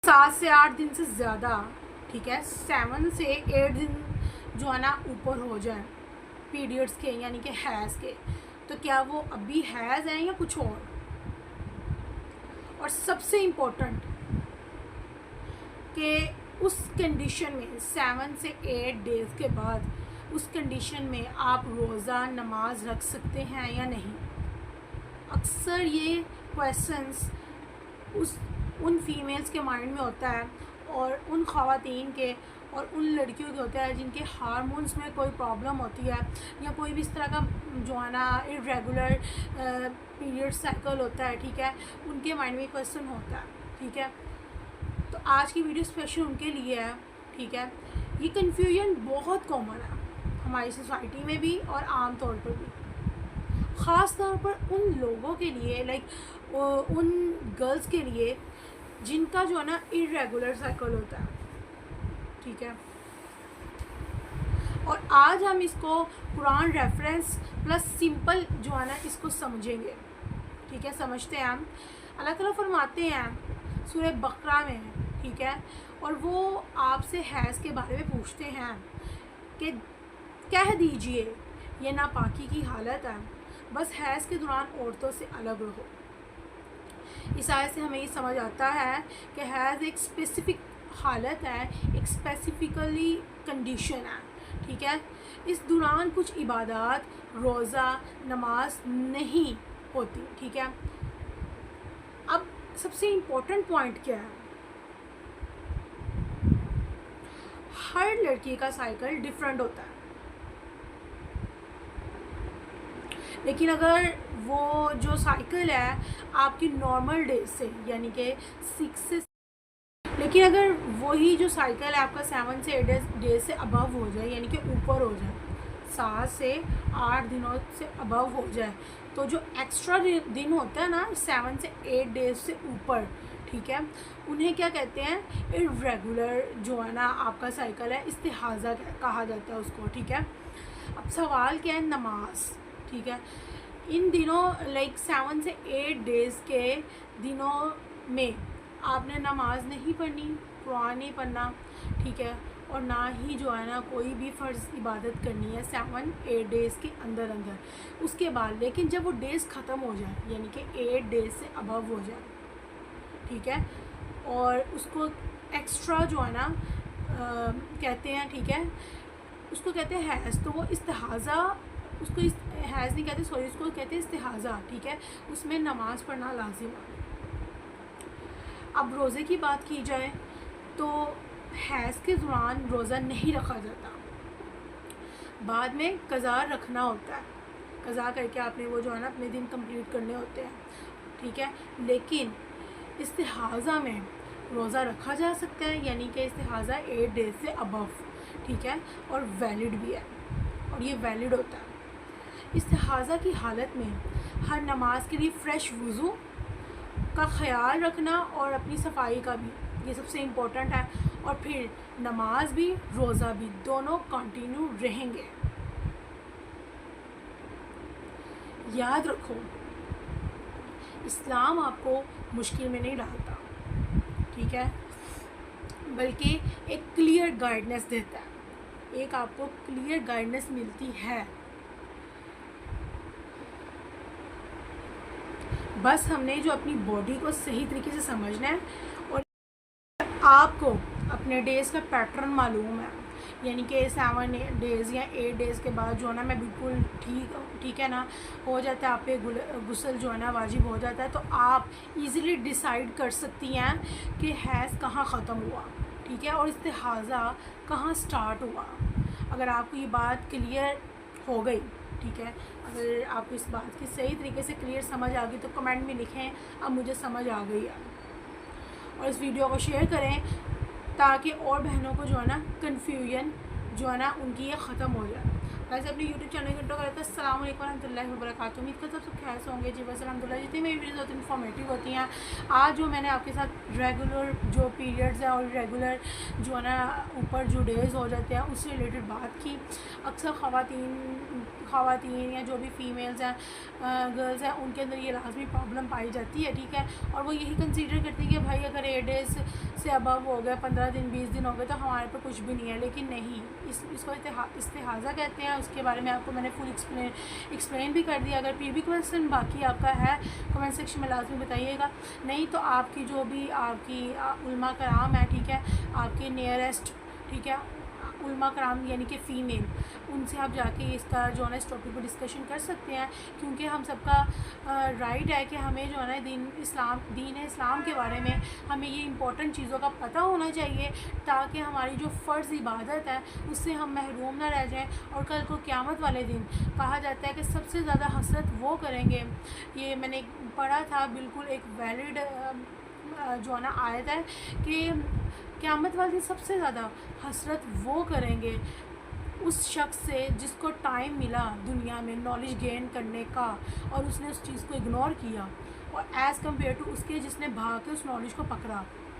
7 سے 8 دن سے زیادہ، ٹھیک ہے، 7 سے 8 دن جو ہے نا اوپر ہو جائیں پیریڈس کے یعنی کہ حیض کے، تو کیا وہ ابھی حیض ہیں یا کچھ اور سب سے امپورٹنٹ کہ اس کنڈیشن میں 7 سے 8 ڈیز کے بعد اس کنڈیشن میں آپ روزہ نماز رکھ سکتے ہیں یا نہیں. اکثر یہ کویسچنس ان فیمیلز کے مائنڈ میں ہوتا ہے اور ان خواتین کے اور ان لڑکیوں کے ہوتا ہے جن کے ہارمونس میں کوئی پرابلم ہوتی ہے یا کوئی بھی اس طرح کا جو ہے نا ارریگولر پیریڈ سائیکل ہوتا ہے، ٹھیک ہے، ان کے مائنڈ میں کویسچن ہوتا ہے، ٹھیک ہے. تو آج کی ویڈیو اسپیشل ان کے لیے ہے، ٹھیک ہے. یہ کنفیوژن بہت کامن ہے ہماری سوسائٹی میں بھی اور عام طور پر بھی، خاص طور پر ان لوگوں کے لیے لائک ان گرلز کے لیے جن کا جو ہے نا ارریگولر سائیکل ہوتا ہے، ٹھیک ہے. اور آج ہم اس کو قرآن ریفرنس پلس سمپل جو ہے نا اس کو سمجھیں گے، ٹھیک ہے. سمجھتے ہیں ہم. اللہ تعالیٰ فرماتے ہیں سورہ بقرہ میں، ٹھیک ہے، اور وہ آپ سے حیض کے بارے میں پوچھتے ہیں کہ کہہ دیجئے یہ ناپاکی کی حالت ہے، بس حیض کے دوران عورتوں سے الگ رہو. اس آیت سے ہمیں یہ سمجھ آتا ہے کہ حیض ایک اسپیسیفک حالت ہے، ایک اسپیسیفکلی کنڈیشن ہے، ٹھیک ہے. اس دوران کچھ عبادات، روزہ، نماز نہیں ہوتی، ٹھیک ہے. اب سب سے امپورٹنٹ پوائنٹ کیا ہے، ہر لڑکی کا سائیکل ڈیفرنٹ ہوتا ہے، لیکن اگر وہ جو سائیکل ہے آپ کی نارمل ڈیز سے یعنی کہ 6 سے لیکن اگر وہی جو سائیکل ہے آپ کا 7 سے 8 ڈیز سے ابو ہو جائے یعنی کہ اوپر ہو جائے، 7 سے 8 دنوں سے ابو ہو جائے، تو جو ایکسٹرا دن ہوتا ہے نا 7 سے 8 ڈیز سے اوپر، ٹھیک ہے، انہیں کیا کہتے ہیں، ارریگولر جو ہے نا آپ کا سائیکل ہے، استحاضہ کہا جاتا ہے اس کو، ٹھیک ہے. اب سوال کیا ہے، نماز، ٹھیک ہے. ان دنوں لائک 7 سے 8 ڈیز کے دنوں میں آپ نے نماز نہیں پڑھنی، قرآن نہیں پڑھنا، ٹھیک ہے، اور نہ ہی جو ہے نا کوئی بھی فرض عبادت کرنی ہے 7-8 ڈیز کے اندر. اس کے بعد لیکن جب وہ ڈیز ختم ہو جائے یعنی کہ 8 ڈیز سے ابو ہو جائے، ٹھیک ہے، اور اس کو ایکسٹرا جو ہے نا کہتے ہیں، ٹھیک ہے، اس کو کہتے ہیں حیض، تو وہ استحاضہ، اس کو حیض نہیں کہتے، سوری، اس کو کہتے ہیں استحاضہ، ٹھیک ہے. اس میں نماز پڑھنا لازم ہے. اب روزے کی بات کی جائے تو حیض کے دوران روزہ نہیں رکھا جاتا، بعد میں قضا رکھنا ہوتا ہے، قضا کر کے آپ نے وہ جو ہے نا اپنے دن کمپلیٹ کرنے ہوتے ہیں، ٹھیک ہے. لیکن استحاضہ میں روزہ رکھا جا سکتا ہے یعنی کہ استحاضہ 8 ڈیز سے ابو، ٹھیک ہے، اور ویلڈ بھی ہے، اور یہ ویلڈ ہوتا ہے. استحاضہ کی حالت میں ہر نماز کے لیے فریش وضو کا خیال رکھنا اور اپنی صفائی کا بھی، یہ سب سے امپورٹنٹ ہے. اور پھر نماز بھی روزہ بھی دونوں کنٹینیو رہیں گے. یاد رکھو اسلام آپ کو مشکل میں نہیں ڈالتا، ٹھیک ہے، بلکہ ایک کلیئر گائیڈنس دیتا ہے، ایک آپ کو کلیئر گائیڈنس ملتی ہے. بس ہم نے جو اپنی باڈی کو صحیح طریقے سے سمجھنا ہے اور آپ کو اپنے ڈیز کا پیٹرن معلوم ہے یعنی کہ 7 ڈیز یا 8 ڈیز کے بعد جو ہے نا میں بالکل ٹھیک ہے نا ہو جاتا ہے، آپ پہ غسل جو ہے نا واجب ہو جاتا ہے، تو آپ ایزیلی ڈیسائیڈ کر سکتی ہیں کہ حیض کہاں ختم ہوا، ٹھیک ہے، اور استحاضہ کہاں سٹارٹ ہوا. اگر آپ کو یہ بات کلیئر ہو گئی، ٹھیک ہے، اگر آپ کو اس بات کی صحیح طریقے سے کلیئر سمجھ آ گئی تو کمنٹ میں لکھیں اب مجھے سمجھ آ گئی ہے، اور اس ویڈیو کو شیئر کریں تاکہ اور بہنوں کو جو ہے نا کنفیوژن جو ہے نا ان کی یہ ختم ہو جائے. ویسے اپنے یوٹیوب چینل کو کرتا ہے. السلام علیکم ورحمۃ اللہ وبرکاتہ. امید کرتا ہوں سب خیر سے ہوں گے. جی بس الحمد للہ جتنی میری ویڈیوز ہوتی ہیں انفارمیٹیو ہوتی ہیں. آج جو میں نے آپ کے ساتھ ریگولر جو پیریڈز ہیں اور ریگولر جو ہے نا اوپر جو ڈیز ہو جاتے ہیں اس سے ریلیٹڈ بات کی. اکثر خواتین یا جو بھی فیمیلز ہیں گرلز ہیں ان کے اندر یہ لازمی پرابلم پائی جاتی ہے، ٹھیک ہے، اور وہ یہی کنسیڈر کرتی ہے کہ بھائی اگر 8 ڈیز سے ابو ہو گئے, 15 دن 20 دن ہو گئے, تو ہمارے پہ کچھ بھی نہیں ہے. لیکن نہیں, اس کو استحاضہ کہتے ہیں. اس کے بارے میں آپ کو میں نے فل ایکسپلین بھی کر دیا. اگر پھر بھی کویسچن باقی آپ کا ہے کمنٹ سیکشن میں لازمی بتائیے گا. نہیں تو آپ کی جو بھی آپ کی علماء کرام ہے, ٹھیک ہے, آپ کے نیئرسٹ, ٹھیک ہے, علماء کرام یعنی کہ فیمیل, ان سے آپ جا کے اس کا جو ہے نا اس ٹاپک کو ڈسکشن کر سکتے ہیں. کیونکہ ہم سب کا رائٹ ہے کہ ہمیں جو ہے نا دین اسلام کے بارے میں ہمیں یہ امپورٹنٹ چیزوں کا پتہ ہونا چاہیے, تاکہ ہماری جو فرض عبادت ہے اس سے ہم محروم نہ رہ جائیں. اور کل کو قیامت والے دن کہا جاتا ہے کہ سب سے زیادہ حسرت وہ کریں گے, یہ میں نے پڑھا تھا, بالکل ایک ویلڈ جو ہے نا آیت ہے, کہ قیامت والے دن سب سے زیادہ حسرت وہ کریں گے اس شخص سے جس کو ٹائم ملا دنیا میں نالج گین کرنے کا, اور اس نے اس چیز کو اگنور کیا, اور ایز کمپیئر ٹو اس کے جس نے بھاگ کے اس نالج کو پکڑا.